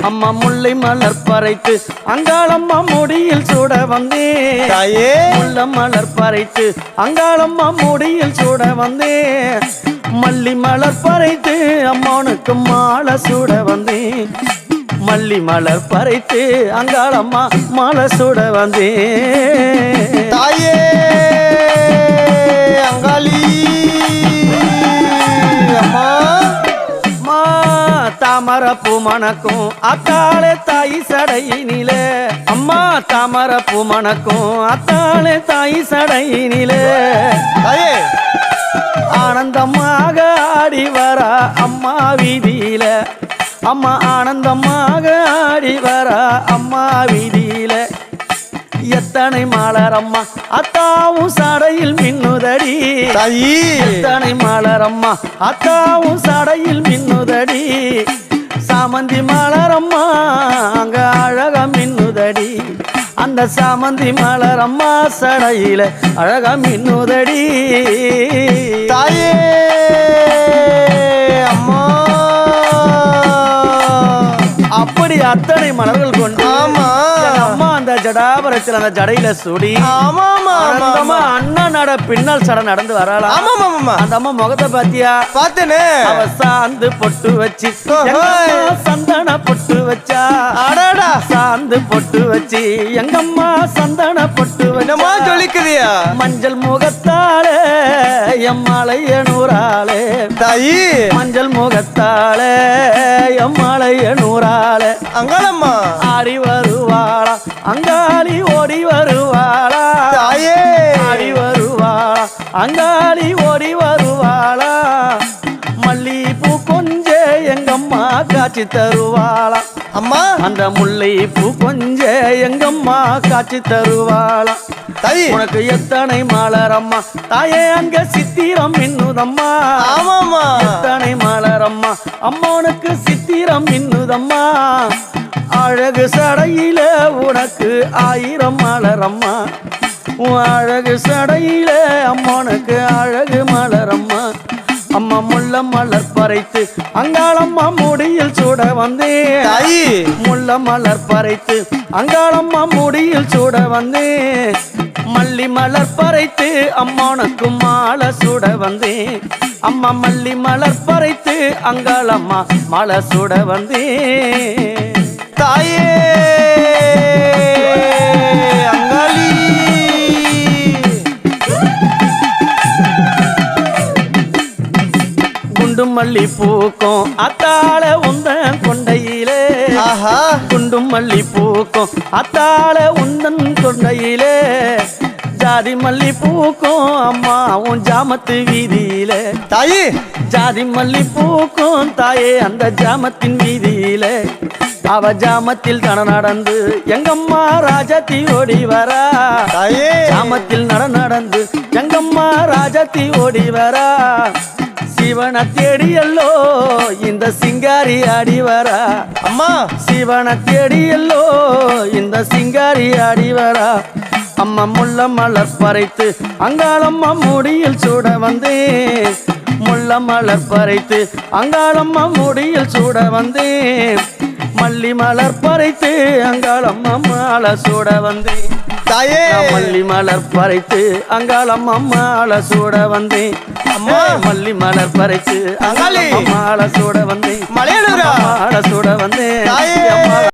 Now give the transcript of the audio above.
அம்மா முல்லை மலர் பறைத்து அங்காளம்மா முடியில் சூட வந்தேன் தாயே முல்லை மலர் பறைத்து அங்காளம்மா முடியில் சூட வந்தேன் மல்லி மலர் பறைத்து அம்மானுக்கு மாலை சூட வந்தேன் மல்லி மலர் பறைத்து அங்காளம்மா மாலை சூட வந்தேன் தாயே அங்காளி அம்மா தாமர பூ மணக்கும் அத்தாளே தாய் சடையினிலே அம்மா தாமர பூ மணக்கும் அத்தாளே தாய் சடையினிலே தாயே ஆனந்தமாக ஆடி வரா அம்மா வீதியில அம்மா ஆனந்தமாக ஆடி வரா அம்மா வீதியில எத்தனை மலரம்மா அத்தாவும் சடையில் மின்னுதடி தாயி எத்தனை மலரம்மா அத்தாவும் சடையில் மின்னுதடி சாமந்தி மலரம்மா அங்க அழகா மின்னுதடி அந்த சாமந்தி மலரம்மா சடையில அழகா மின்னுதடி தாயே அம்மா அப்படி அத்தனை மலர்கள் கொண்டு ஆமா அம்மா அந்த ஜடாபரத்தில் அந்த ஜடையில சுடி ஆமா ஆமா ஆனந்தமா அண்ணன் நட பின்னல் சட நடந்து வரலாம் ஆமா ஆமா அந்த அம்மா முகத்தை பாத்தியா பார்த்தேனே அவ சாந்து பொட்டு வச்சு எங்கம்மா சந்தன பொட்டு வச்சா அடடா சாந்து பொட்டு வச்சு எங்கம்மா சந்தன பொட்டு என்னமா வச்சா ஜொலிக்குதியா மஞ்சள் முகத்தாலே எம்மாளைய நூறாளே தாயி மஞ்சள் முகத்தாலே எம்மாளைய நூறாளே அங்காளம்மா ஆடி வருவாளா அங்காளி ஓடி வருவாளா தாயே ஆடி வருவாளா அங்காளி ஓடி வருவாளா மல்லிப்பூ கொஞ்ச எங்கம்மா காட்சி தருவாளா அம்மா அந்த முல்லை பூ கொஞ்ச எங்கம்மா காட்சி தருவாளா தாயி உனக்கு எத்தனை மலரம்மா தாயே அங்க சித்திரம் மின்னுதம்மா ஆமாமா எத்தனை மலரம்மா அம்மனுக்கு சித்திரம் மின்னுதம்மா அழகு சடையில உனக்கு 1000 மலரம்மா உன் அழகு சடையில அம்மனுக்கு அழகு மலரம்மா அம்மா முல்ல மலர் பறைத்து அங்காளம்மா முடியில் சூட வந்தேன் தாயி முல்ல மலர் பறைத்து அங்காளம்மா முடியில் சூட வந்தேன் மல்லி மலர் பறைத்து அம்மானுக்கு மாலை சூட வந்தேன் அம்மா மல்லி மலர் பறைத்து அங்காளம்மா மாலை சூட வந்தேன் தாயே அங்காளி குண்டு மல்லி பூக்கும் அத்தாள உந்தன் கொண்டையிலே ஆஹா குண்டு மல்லி பூக்கும் அத்தாள உந்தன் கொண்டையிலே ஜாதி மல்லி பூக்கும் அம்மா உன் ஜாமத்து வீதியிலே தாயி ஜாதி மல்லி பூக்கும் தாயே அந்த ஜாமத்தின் வீதியிலே அவ ஜாமத்தில் நடந்து எங்கம்மா ராஜாத்தி ஓடி வரா தாயே ஜாமத்தில் நடந்து எங்கம்மா ராஜாத்தி ஓடி வரா சிவனை தேடியல்லோ இந்த சிங்காரி ஆடி வரா அம்மா சிவனை தேடியல்லோ இந்த சிங்காரி ஆடி வரா அம்மா முல்ல மலர் பறைத்து அங்காளம்மா முடியில் சூட வந்தேன் முல்ல மலர் பறைத்து அங்காளம்மா முடியில் சூட வந்தேன் மல்லி மலர் பறைத்து அங்காளம்மா மாலை சூட வந்தேன் தாயே மல்லி மலர் பறைத்து அங்காளம்மா மாலை சூட வந்தேன் அம்மா மல்லி மலர் பறைத்து அங்காளி மாலை சூட வந்தேன் மலையனூரா மாலை சூட